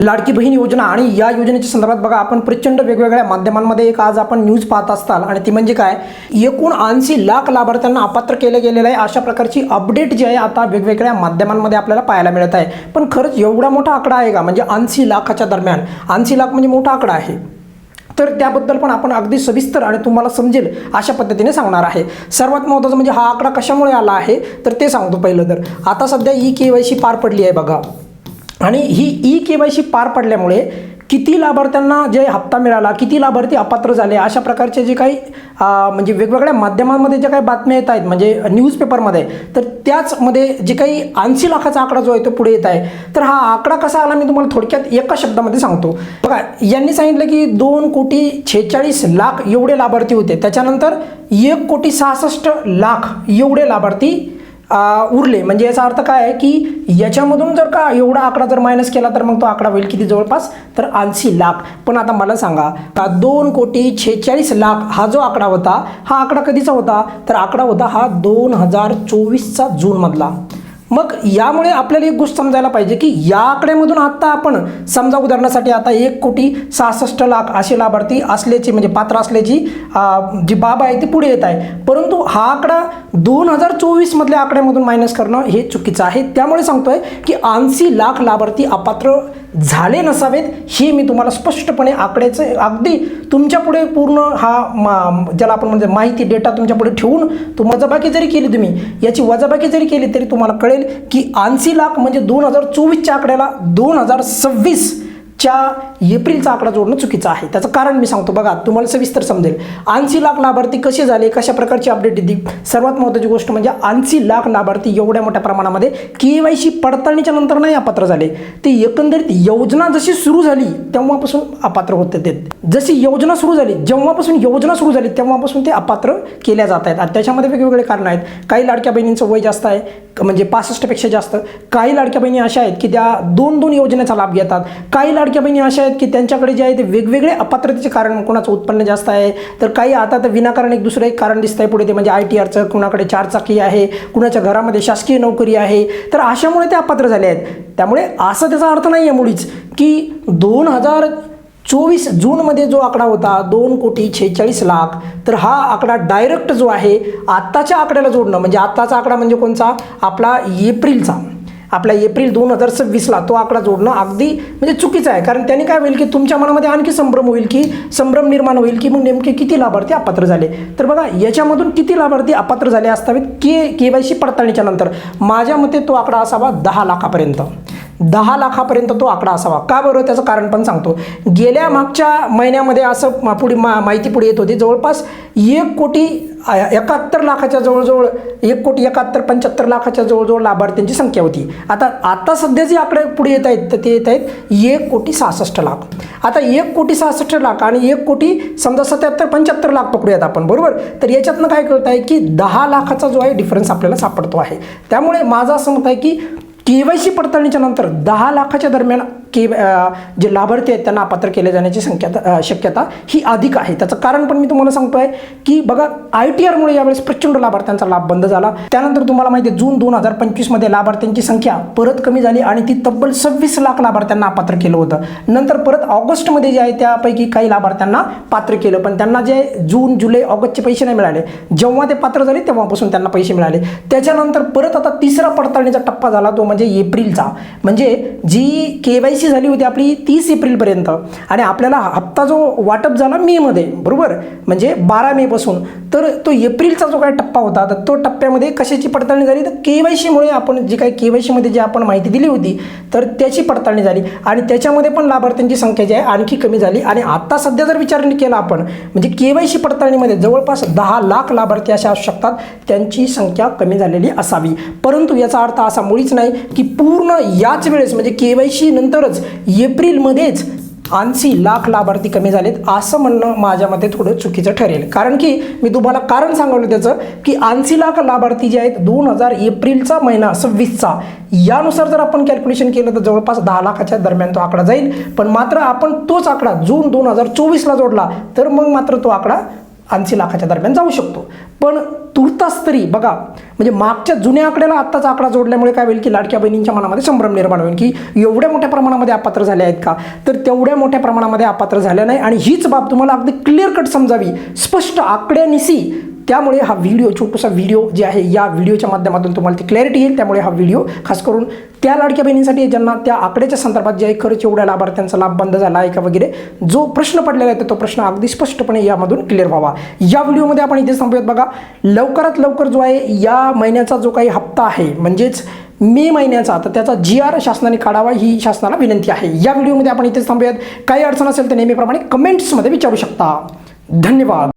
लाडकी बहीण योजना आणि या योजनेच्या संदर्भात बघा आपण प्रचंड वेगवेगळ्या माध्यमांमध्ये एक आज आपण न्यूज पाहत असताल आणि ती म्हणजे काय, एकूण 80 लाख लाभार्थ्यांना अपात्र केले गेलेलं आहे अशा प्रकारची अपडेट जी आहे आता वेगवेगळ्या माध्यमांमध्ये आपल्याला पाहायला मिळत आहे. पण खरंच एवढा मोठा आकडा आहे का? म्हणजे 80 लाखाच्या दरम्यान 80 लाख म्हणजे मोठा आकडा आहे. तर त्याबद्दल पण आपण अगदी सविस्तर आणि तुम्हाला समजेल अशा पद्धतीने सांगणार आहे. सर्वात महत्त्वाचं म्हणजे हा आकडा कशामुळे आला आहे तर ते सांगतो. पहिलं तर आता सध्या KYC पार पडली आहे बघा, आणि ही KYC पार पडल्यामुळे किती लाभार्थ्यांना जे हप्ता मिळाला, किती लाभार्थी अपात्र झाले अशा प्रकारचे जे काही म्हणजे वेगवेगळ्या माध्यमांमध्ये ज्या काही बातम्या येत आहेत म्हणजे न्यूजपेपरमध्ये, तर त्याचमध्ये जे काही 80 लाखाचा आकडा जो आहे तो पुढे येत आहे. तर हा आकडा कसा आला मी तुम्हाला थोडक्यात एका शब्दामध्ये सांगतो. बघा यांनी सांगितलं की 2,46,00,000 एवढे लाभार्थी होते, त्याच्यानंतर 1,66,00,000 एवढे लाभार्थी उरले. म्हणजे याचा अर्थ काय आहे की याच्यामधून जर का एवढा आकडा जर मायनस केला तर मग तो आकडा होईल किती, जवळपास तर 80 लाख. पण आता मला सांगा 2,46,00,000 हा जो आकडा होता हा आकडा कधीचा होता तर आकडा होता हा 2024चा जूनमधला. मग यामुळे आपल्याला एक गोष्ट समजायला पाहिजे की या आकड्यामधून आता आपण समजा उदाहरणासाठी आता 1,66,00,000 असे लाभार्थी असल्याची म्हणजे पात्र असल्याची जी बाब आहे ती पुढे येत आहे. परंतु हा आकडा 2024 मधल्या आकड्यामधून मायनस करणं हे चुकीचं आहे. त्यामुळे सांगतोय की 80 लाख लाभार्थी अपात्र झाले नसावेत हे मी तुम्हाला स्पष्टपणे आकड्याचं अगदी तुमच्या पुढे पूर्ण हा ज्याला आपण म्हणजे माहिती डेटा तुमच्या पुढे ठेवून वजाबाकी जरी केली, तुम्ही याची वजाबाकी जरी केली तरी तुम्हाला कळेल की 80 लाख म्हणजे 2024च्या आकड्याला 2026च्या एप्रिलचा आकडा जोडणं चुकीचं आहे. त्याचं कारण मी सांगतो बघा, तुम्हाला सविस्तर समजेल. 80 लाख लाभार्थी कसे झाले, कशा प्रकारची अपडेट येते. सर्वात महत्त्वाची गोष्ट म्हणजे 80 लाख लाभार्थी एवढ्या मोठ्या प्रमाणामध्ये KYC पडताळणीच्या नंतर नाही अपात्र झाले. ते एकंदरीत योजना जशी सुरू झाली तेव्हापासून अपात्र होते. ते जशी योजना सुरू झाली, जेव्हापासून योजना सुरू झाली तेव्हापासून ते अपात्र केल्या जात आहेत. आणि त्याच्यामध्ये वेगवेगळे कारण आहेत. काही लाडक्या बहिणींचं वय जास्त आहे म्हणजे 65 पेक्षा जास्त. काही लाडक्या बहिणी अशा आहेत की त्या 2 योजनेचा लाभ घेतात. काही लाडक्या बहिणी अशा आहेत की त्यांच्याकडे जे आहे ते वेगवेगळे अपात्रतेचे कारण, कोणाचं उत्पन्न जास्त आहे तर काही आता तर विनाकारण एक दुसरं एक कारण दिसतंय पुढे ते म्हणजे ITRचं, कुणाकडे 4 चाकी आहे, कुणाच्या घरामध्ये शासकीय नोकरी आहे, तर अशामुळे ते अपात्र झाले आहेत. त्यामुळे असं त्याचा अर्थ नाही आहे मुळीच की 2024 जूनमध्ये जो आकडा होता 2,46,00,000 तर हा आकडा डायरेक्ट जो आहे आत्ताच्या आकड्याला जोडणं, म्हणजे आत्ताचा आकडा म्हणजे कोणचा, आपला एप्रिलचा, आपला एप्रिल 2026ला तो आकडा जोडणं अगदी म्हणजे चुकीचं आहे. कारण त्याने काय होईल की तुमच्या मनामध्ये आणखी संभ्रम होईल, की संभ्रम निर्माण होईल की मग नेमके किती लाभार्थी अपात्र झाले. तर बघा याच्यामधून किती लाभार्थी अपात्र झाले असावेत KYC पडताळणीच्या नंतर. माझ्या मते तो आकडा असावा 10 लाखापर्यंत. 10 लाखापर्यंत तो आकडा असावा. का बरं, त्याचं कारण पण सांगतो. गेल्या मागच्या महिन्यामध्ये असं पुढे माहिती पुढे येत होती, जवळपास 1,71,00,000 जवळजवळ 1,71,75,00,000 जवळजवळ लाभार्थ्यांची संख्या होती. आता सध्या जे आकडे पुढे येत आहेत तर ते येत आहेत 1,66,00,000. आता 1,66,00,000 आणि 1,00,00,000 समजा 77,75,00,000 पकडूयात आपण, बरोबर. तर याच्यातनं काय कळत आहे की 10 लाखाचा जो आहे डिफरन्स आपल्याला सापडतो आहे. त्यामुळे माझं असं मत आहे की KYC पडताळणीच्या नंतर 10 लाखाच्या दरम्यान जे लाभार्थी आहेत त्यांना अपात्र केले जाण्याची शक्यता ही अधिक आहे. त्याचं कारण पण मी तुम्हाला सांगतोय की बघा ITRमुळे यावेळेस प्रचंड लाभार्थ्यांचा लाभ बंद झाला. त्यानंतर तुम्हाला माहिती आहे जून 2025 मध्ये लाभार्थ्यांची संख्या परत कमी झाली आणि ती तब्बल 26 लाख लाभार्थ्यांना अपात्र केलं होतं. नंतर परत ऑगस्टमध्ये जे आहे त्यापैकी काही लाभार्थ्यांना पात्र केलं, पण त्यांना जे जून, जुलै, ऑगस्टचे पैसे नाही मिळाले. जेव्हा ते पात्र झाले तेव्हापासून त्यांना पैसे मिळाले. त्याच्यानंतर परत आता तिसरा पडताळणीचा टप्पा झाला तो म्हणजे एप्रिलचा. म्हणजे जी KYC झाली होती आपली 30 एप्रिलपर्यंत आणि आपल्याला हप्ता जो वाटप झाला मेमध्ये, बरोबर, म्हणजे 12 मे पासून. तर तो एप्रिलचा जो काही टप्पा होता तर तो टप्प्यामध्ये कशाची पडताळणी झाली तर KYCमुळे आपण जे काही KYC मध्ये जी आपण माहिती दिली होती तर त्याची पडताळणी झाली आणि त्याच्यामध्ये पण लाभार्थ्यांची संख्या जी आहे आणखी कमी झाली. आणि आता सध्या जर विचार केला आपण म्हणजे KYC पडताळणीमध्ये जवळपास 10 लाख लाभार्थी अशा असू शकतात त्यांची संख्या कमी झालेली असावी. परंतु याचा अर्थ असा मुळीच नाही की पूर्ण याच वेळेस म्हणजे KYC नंतरच एप्रिलमध्येच 80 लाख लाभार्थी कमी झालेत असं म्हणणं माझ्या मते थोडं चुकीचं ठरेल. कारण की मी तुम्हाला कारण सांगितलं त्याचं की 80 लाख लाभार्थी जे आहेत एप्रिलचा महिना 26चा यानुसार जर आपण कॅल्क्युलेशन केलं तर जवळपास 10 लाखाच्या दरम्यान तो आकडा जाईल. पण मात्र आपण तोच आकडा जून 2024ला जोडला तर मग मात्र तो आकडा 80 लाखाच्या दरम्यान जाऊ शकतो. पण तुर्तास तरी बघा, म्हणजे मागच्या जुन्या आकड्याला आत्ताचा आकडा जोडल्यामुळे काय होईल की लाडक्या बहिणींच्या मनामध्ये संभ्रम निर्माण होईल की एवढ्या मोठ्या प्रमाणामध्ये अपात्र झाले आहेत का, तर तेवढ्या मोठ्या प्रमाणामध्ये अपात्र झाल्या नाही. आणि हीच बाब तुम्हाला अगदी क्लिअर कट समजावी, स्पष्ट आकड्यानिशी, त्यामुळे हा व्हिडिओ, छोटासा व्हिडिओ जे आहे, या व्हिडिओच्या माध्यमातून तुम्हाला ती क्लॅरिटी येईल. त्यामुळे हा व्हिडिओ खास करून त्या लाडक्या बहिणींसाठी ज्यांना त्या आकड्याच्या संदर्भात जे आहे खरंच एवढ्या लाभार्थ्यांचा लाभ बंद झाला आहे का वगैरे जो प्रश्न पडलेला आहे, तो प्रश्न अगदी स्पष्टपणे यामधून क्लिअर व्हावा. या व्हिडिओमध्ये आपण इथे थांबूयात. बघा, लवकरात लवकर जो आहे या महिन्याचा जो काही हप्ता आहे म्हणजेच मे महिन्याचा, तर त्याचा GR शासनाने काढावा ही शासनाला विनंती आहे. या व्हिडिओमध्ये आपण इथेच थांबूयात. काही अडचण असेल तर नेहमीप्रमाणे कमेंट्समध्ये विचारू शकता. धन्यवाद.